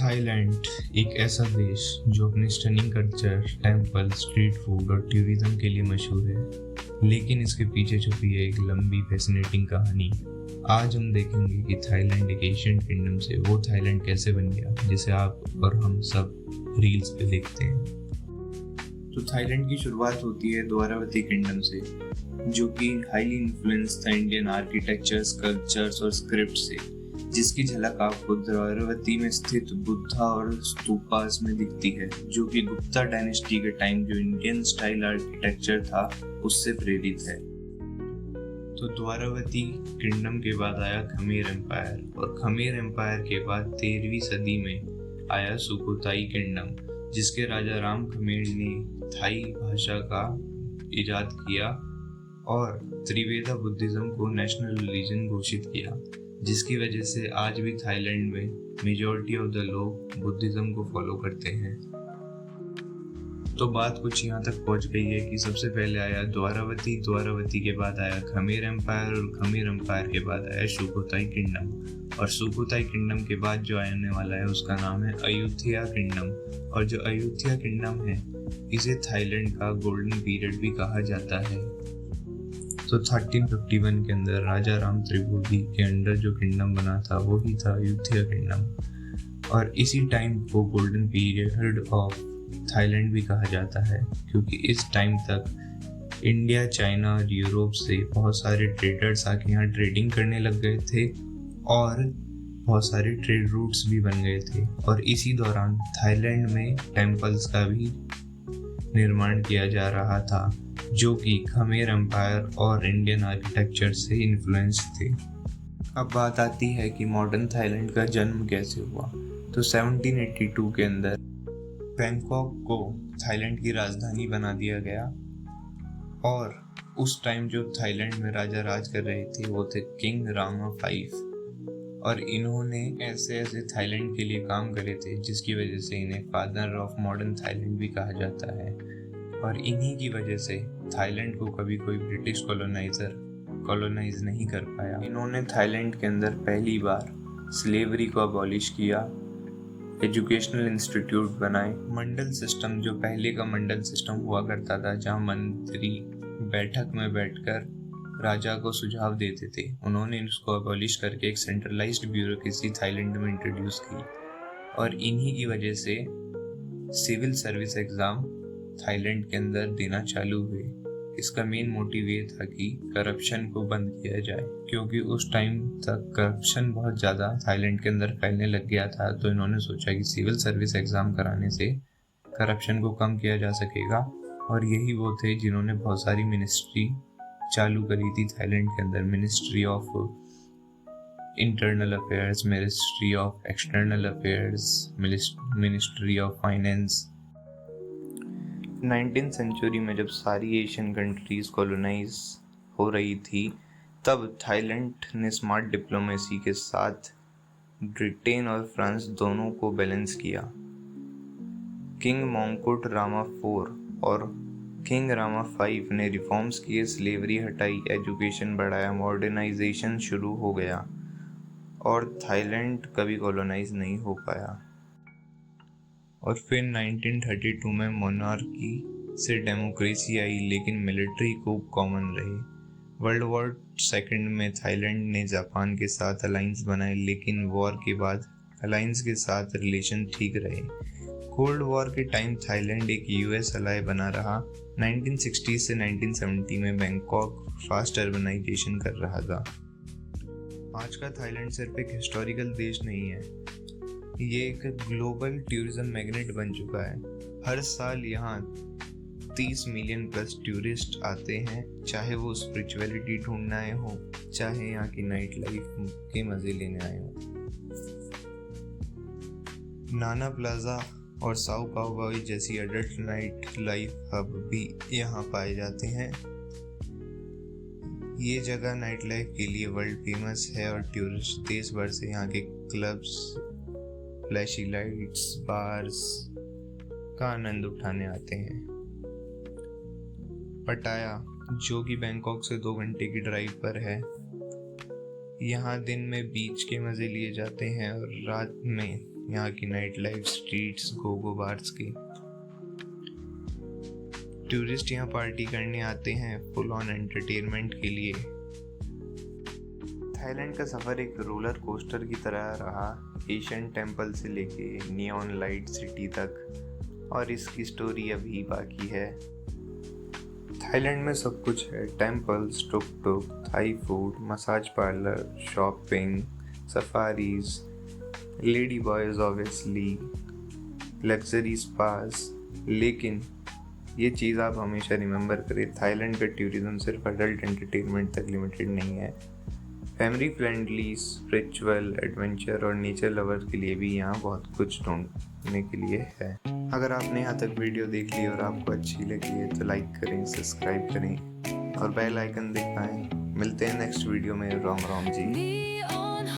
Thailand एक ऐसा देश जो अपने stunning culture, temple, street food और टूरिज्म के लिए मशहूर है, लेकिन इसके पीछे छुपी है एक लंबी फैसिनेटिंग कहानी। आज हम देखेंगे कि थाईलैंड एक एशियन किंगडम से वो थाईलैंड कैसे बन गया जिसे आप और हम सब रील्स पे देखते हैं। तो थाईलैंड की शुरुआत होती है द्वारावती किंगडम से, जो कि हाईली इन्फ्लुएंस था इंडियन आर्किटेक्चर्स, कल्चर्स और स्क्रिप्ट से, जिसकी झलक आपको द्वारावती में स्थित बुद्धा और स्तूपास में दिखती है, जो कि गुप्ता डायनेस्टी के टाइम जो इंडियन स्टाइल आर्किटेक्चर था उससे प्रेरित है। तो द्वारावती किंगडम के बाद आया खमेर एम्पायर, और खमेर एम्पायर के बाद 13वीं सदी में आया सुखोथाई किंगडम, जिसके राजा राम खमेर ने थाई भाषा का इजाद किया और त्रिवेदा बुद्धिज्म को नेशनल रिलीजन घोषित किया, जिसकी वजह से आज भी थाईलैंड में मेजॉरिटी ऑफ द लोग बुद्धिज्म को फॉलो करते हैं। तो बात कुछ यहाँ तक पहुँच गई है कि सबसे पहले आया द्वारावती, द्वारावती के बाद आया खमेर एम्पायर, और खमेर एम्पायर के बाद आया सुखोथाई किंगडम, और सुखोथाई किंगडम के बाद जो आने वाला है उसका नाम है अयोध्या किंगडम। और जो अयोध्या किंगडम है इसे थाईलैंड का गोल्डन पीरियड भी कहा जाता है। तो 1351 के अंदर राजा राम त्रिभुवि के अंडर जो किंगडम बना था वही था अयोध्या किंगडम, और इसी टाइम को गोल्डन पीरियड ऑफ थाईलैंड भी कहा जाता है, क्योंकि इस टाइम तक इंडिया, चाइना और यूरोप से बहुत सारे ट्रेडर्स आके यहाँ ट्रेडिंग करने लग गए थे और बहुत सारे ट्रेड रूट्स भी बन गए थे। और इसी दौरान थाईलैंड में टेम्पल्स का भी निर्माण किया जा रहा था, जो कि खमेर एम्पायर और इंडियन आर्किटेक्चर से इन्फ्लुएंस थे। अब बात आती है कि मॉडर्न थाईलैंड का जन्म कैसे हुआ। तो 1782 के अंदर बैंकॉक को थाईलैंड की राजधानी बना दिया गया, और उस टाइम जो थाईलैंड में राजा राज कर रहे थे वो थे किंग रामा 5, और इन्होंने ऐसे ऐसे थाईलैंड के लिए काम करे थे जिसकी वजह से इन्हें फादर ऑफ मॉडर्न थाईलैंड भी कहा जाता है। और इन्हीं की वजह से थाईलैंड को कभी कोई ब्रिटिश कॉलोनाइज नहीं कर पाया। इन्होंने थाईलैंड के अंदर पहली बार स्लेवरी को अबॉलिश किया, एजुकेशनल इंस्टीट्यूट बनाए, मंडल सिस्टम, जो पहले का मंडल सिस्टम हुआ करता था जहाँ मंत्री बैठक में बैठकर राजा को सुझाव देते थे, उन्होंने इसको अबॉलिश करके एक सेंट्रलाइज्ड ब्यूरोक्रेसी थाईलैंड में इंट्रोड्यूस की। और इन्हीं की वजह से सिविल सर्विस एग्जाम थाईलैंड के अंदर देना चालू हुए। इसका मेन मोटिव ये था कि करप्शन को बंद किया जाए, क्योंकि उस टाइम तक करप्शन बहुत ज़्यादा थाईलैंड के अंदर फैलने लग गया था। तो इन्होंने सोचा कि सिविल सर्विस एग्ज़ाम कराने से करप्शन को कम किया जा सकेगा, और यही वो थे जिन्होंने बहुत सारी मिनिस्ट्री चालू करी थी थाईलैंड के अंदर। Ministry of internal affairs, ministry of external affairs, ministry of finance. 19th century में जब सारी एशियन कंट्रीज कॉलोनाइज हो रही थी, तब थाईलैंड ने स्मार्ट डिप्लोमेसी के साथ ब्रिटेन और फ्रांस दोनों को बैलेंस किया। किंग मोंगकुट रामा 4 और किंग रामा 5 ने रिफॉर्म्स किए, स्लेवरी हटाई, एजुकेशन बढ़ाया, मॉडर्नाइजेशन शुरू हो गया, और थाईलैंड कभी कॉलोनाइज नहीं हो पाया। और फिर 1932 में मोनार्की से डेमोक्रेसी आई, लेकिन मिलिट्री को कॉमन रहे। वर्ल्ड वॉर सेकंड में थाईलैंड ने जापान के साथ अलायंस बनाए, लेकिन वॉर के बाद अलायंस के साथ रिलेशन ठीक रहे। कोल्ड वॉर के टाइम थाईलैंड एक यूएस अलाय बना रहा। 1960 से 1970 में बैंकॉक फास्ट अर्बनाइजेशन कर रहा था। आज का थाईलैंड सिर्फ एक हिस्टोरिकल देश नहीं है, ये एक ग्लोबल टूरिज्म मैग्नेट बन चुका है। हर साल यहाँ 30 मिलियन प्लस टूरिस्ट आते हैं, चाहे वो स्पिरिचुअलिटी ढूंढने आए हो, चाहे यहाँ की नाइट लाइफ के मजे लेने आए हो। नाना प्लाजा और साओ पाओ जैसी एडल्ट नाइट लाइफ हब भी यहाँ पाए जाते हैं। ये जगह नाइट लाइफ के लिए वर्ल्ड फेमस है, और टूरिस्ट देश भर से यहाँ के क्लब्स, फ्लैशी लाइट्स, बार्स का आनंद उठाने आते हैं। पटाया, जो कि बैंकॉक से 2 घंटे की ड्राइव पर है, यहाँ दिन में बीच के मजे लिए जाते हैं और रात में यहाँ की night life, streets, Gogo bars की। टूरिस्ट यहाँ पार्टी करने आते हैं फुल ऑन एंटरटेनमेंट के लिए। थाईलैंड का सफ़र एक रोलर कोस्टर की तरह रहा, एशियन टेम्पल से लेके नियॉन लाइट सिटी तक, और इसकी स्टोरी अभी बाकी है। थाईलैंड में सब कुछ है, temples, tuk tuk, Thai food, massage parlour, shopping, safaris, lady boys obviously, luxury spas. लेकिन ये चीज़ आप हमेशा रिमेंबर करें, थाईलैंड का टूरिज्म सिर्फ अडल्ट एंटरटेनमेंट तक लिमिटेड नहीं है। फैमिली फ्रेंडली, स्पिरिचुअल, एडवेंचर और नेचर लवर के लिए भी यहाँ बहुत कुछ ढूंढने के लिए है। अगर आपने यहाँ तक वीडियो देख ली और आपको अच्छी लगी है तो लाइक करें, सब्सक्राइब करें और बेल आइकन दबाएं। मिलते हैं नेक्स्ट वीडियो में। राम राम जी।